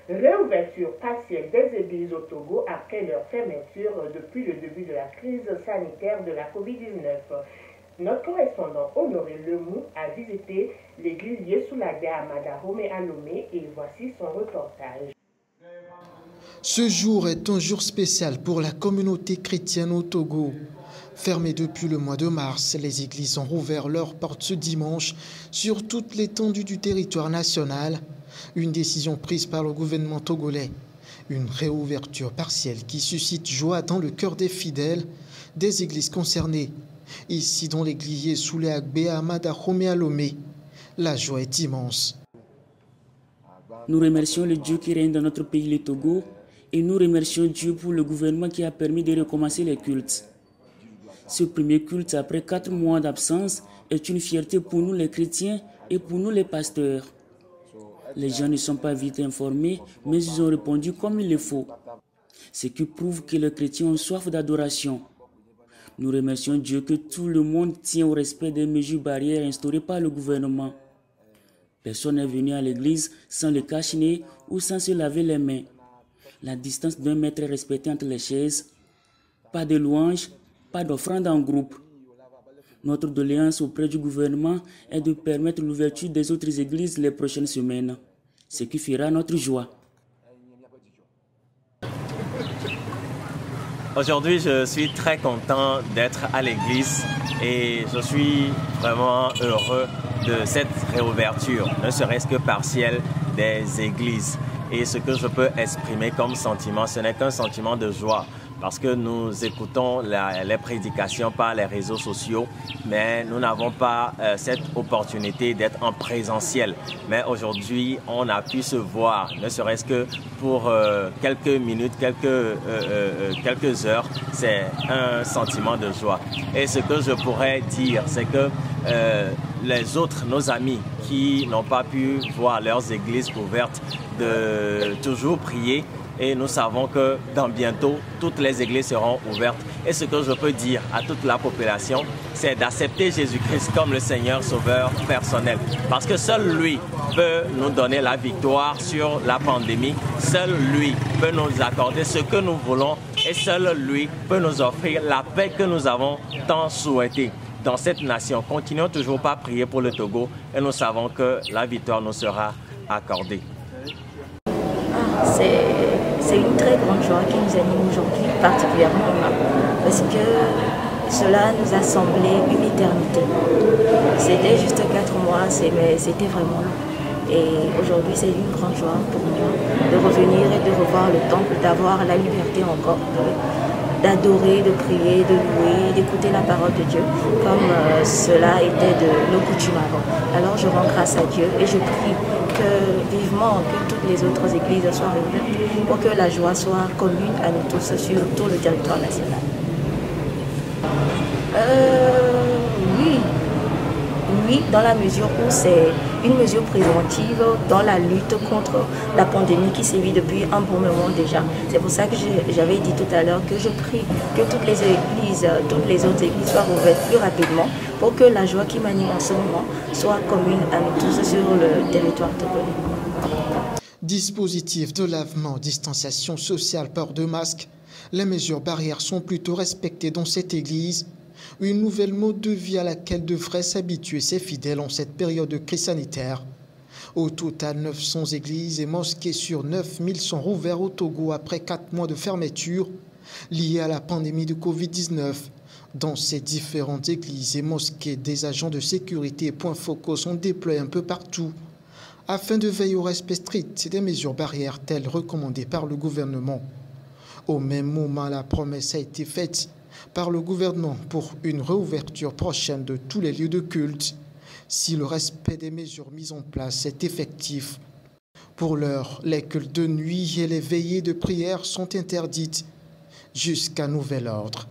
Réouverture partielle des églises au Togo après leur fermeture depuis le début de la crise sanitaire de la Covid-19. Notre correspondant Honoré Lemou a visité l'église Yesoulade à Madahome à Lomé et voici son reportage. Ce jour est un jour spécial pour la communauté chrétienne au Togo. Fermées depuis le mois de mars, les églises ont rouvert leurs portes ce dimanche sur toute l'étendue du territoire national. Une décision prise par le gouvernement togolais. Une réouverture partielle qui suscite joie dans le cœur des fidèles des églises concernées. Ici, dans l'église Yesoulade à Madahome à Lomé, la joie est immense. Nous remercions le Dieu qui règne dans notre pays, le Togo, et nous remercions Dieu pour le gouvernement qui a permis de recommencer les cultes. Ce premier culte, après 4 mois d'absence, est une fierté pour nous les chrétiens et pour nous les pasteurs. Les gens ne sont pas vite informés, mais ils ont répondu comme il le faut. Ce qui prouve que les chrétiens ont soif d'adoration. Nous remercions Dieu que tout le monde tient au respect des mesures barrières instaurées par le gouvernement. Personne n'est venu à l'église sans le cache-nez ou sans se laver les mains. La distance d'1 mètre est respectée entre les chaises. Pas de louanges, pas d'offrande en groupe. Notre doléance auprès du gouvernement est de permettre l'ouverture des autres églises les prochaines semaines, ce qui fera notre joie. Aujourd'hui, je suis très content d'être à l'église et je suis vraiment heureux de cette réouverture, ne serait-ce que partielle, des églises. Et ce que je peux exprimer comme sentiment, ce n'est qu'un sentiment de joie. Parce que nous écoutons les prédications par les réseaux sociaux, mais nous n'avons pas cette opportunité d'être en présentiel. Mais aujourd'hui, on a pu se voir, ne serait-ce que pour quelques minutes, quelques heures. C'est un sentiment de joie. Et ce que je pourrais dire, c'est que les autres, nos amis qui n'ont pas pu voir leurs églises ouvertes, de toujours prier. Et nous savons que dans bientôt, toutes les églises seront ouvertes. Et ce que je peux dire à toute la population, c'est d'accepter Jésus-Christ comme le Seigneur Sauveur personnel. Parce que seul lui peut nous donner la victoire sur la pandémie. Seul lui peut nous accorder ce que nous voulons. Et seul lui peut nous offrir la paix que nous avons tant souhaitée dans cette nation. Continuons toujours par prier pour le Togo et nous savons que la victoire nous sera accordée. C'est une très grande joie qui nous anime aujourd'hui, particulièrement parce que cela nous a semblé une éternité. C'était juste 4 mois, mais c'était vraiment long. Et aujourd'hui, c'est une grande joie pour moi de revenir et de revoir le temple, d'avoir la liberté encore d'adorer, de prier, de louer, d'écouter la parole de Dieu, comme cela était de nos coutumes avant. Alors je rends grâce à Dieu et je prie vivement que toutes les autres églises soient réouvertes pour que la joie soit commune à nous tous sur tout le territoire national. Oui, dans la mesure où c'est une mesure préventive dans la lutte contre la pandémie qui sévit depuis un bon moment déjà. C'est pour ça que j'avais dit tout à l'heure que je prie que toutes les autres églises soient ouvertes plus rapidement pour que la joie qui m'anime en ce moment soit commune à nous tous sur le territoire togolais. Dispositif de lavement, distanciation sociale, port de masque. Les mesures barrières sont plutôt respectées dans cette église. Une nouvelle mode de vie à laquelle devraient s'habituer ses fidèles en cette période de crise sanitaire. Au total, 900 églises et mosquées sur 9000 sont rouvertes au Togo après 4 mois de fermeture liés à la pandémie de Covid-19. Dans ces différentes églises et mosquées, des agents de sécurité et points focaux sont déployés un peu partout afin de veiller au respect strict des mesures barrières telles recommandées par le gouvernement. Au même moment, la promesse a été faite par le gouvernement pour une réouverture prochaine de tous les lieux de culte, si le respect des mesures mises en place est effectif. Pour l'heure, les cultes de nuit et les veillées de prière sont interdites jusqu'à nouvel ordre.